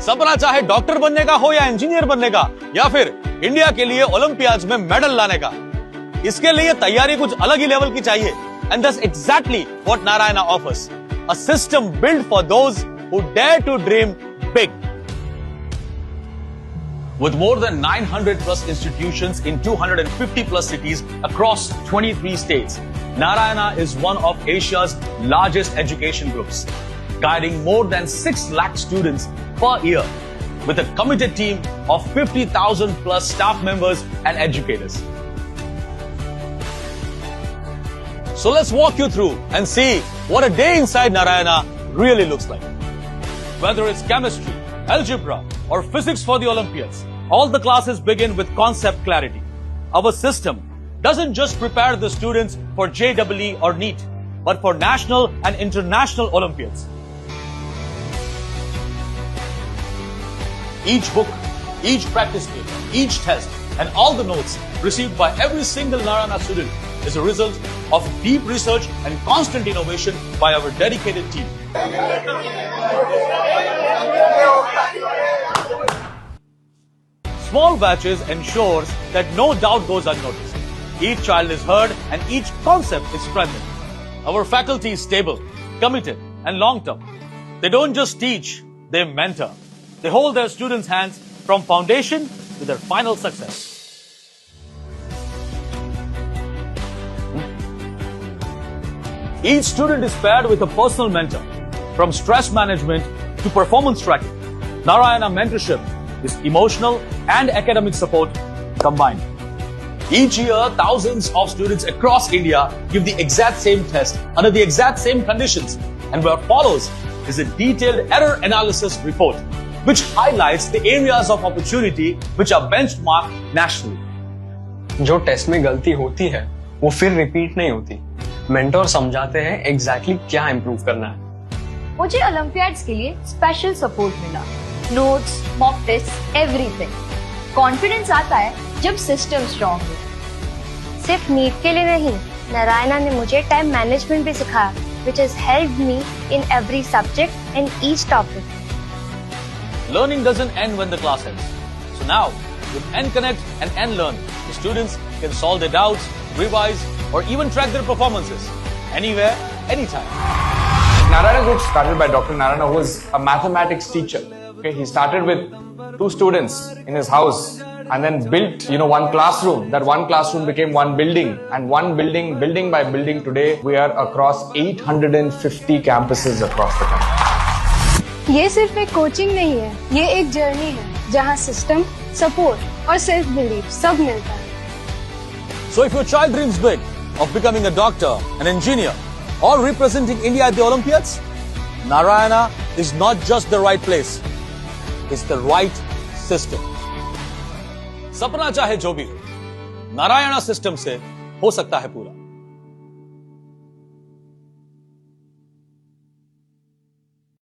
सपना चाहे डॉक्टर बनने का हो या इंजीनियर बनने का या फिर इंडिया के लिए ओलंपियाड्स में मेडल लाने का, इसके लिए तैयारी कुछ अलग ही लेवल की चाहिए। And that's exactly what Narayana offers, a system build for those who dare to dream big. With more than 900 plus institutions in 250 plus cities across 23 states, Narayana is one of Asia's largest education groups, guiding more than 6 lakh students per year with a committed team of 50,000 plus staff members and educators. So let's walk you through and see what a day inside Narayana really looks like. Whether it's chemistry, algebra, or physics for the Olympiads, all the classes begin with concept clarity. Our system doesn't just prepare the students for JEE or NEET, but for national and international Olympiads. Each book, each practice kit, each test, and all the notes received by every single Narayana student is a result of deep research and constant innovation by our dedicated team. Small batches ensures that no doubt goes unnoticed. Each child is heard and each concept is strengthened. Our faculty is stable, committed, and long-term. They don't just teach, they mentor. They hold their students' hands from foundation to their final success. Each student is paired with a personal mentor, from stress management to performance tracking. Narayana mentorship is emotional and academic support combined. Each year, thousands of students across India give the exact same test under the exact same conditions, and what follows is a detailed error analysis report, which highlights the areas of opportunity which are benchmarked nationally. जो test में गलती होती है वो फिर repeat नहीं होती। Mentor समझाते हैं एग्जैक्टली क्या इंप्रूव करना है। मुझे ओलंपियाड्स के लिए स्पेशल सपोर्ट मिला, notes, mock test, everything. Confidence आता है जब सिस्टम स्ट्रॉन्ग हो। सिर्फ नीट के लिए नहीं, नारायणा ने मुझे टाइम मैनेजमेंट भी सिखाया, which has helped me in every subject and each topic. Learning doesn't end when the class ends. So now, with NConnect and NLearn, the students can solve their doubts, revise, or even track their performances anywhere, anytime. Narayana Group started by Dr. Narayana, who was a mathematics teacher. Okay, he started with 2 students in his house and then built, one classroom. That one classroom became one building, and one building by building. Today, we are across 850 campuses across the country. ये सिर्फ एक coaching नहीं है, ये एक journey है जहाँ system, support और सेल्फ बिलीफ सब मिलता है। So if your child dreams big of becoming a doctor, an engineer, or representing India at the Olympiads, Narayana is not just the right place, it's the right system. सपना चाहे जो भी हो, Narayana system से हो सकता है पूरा।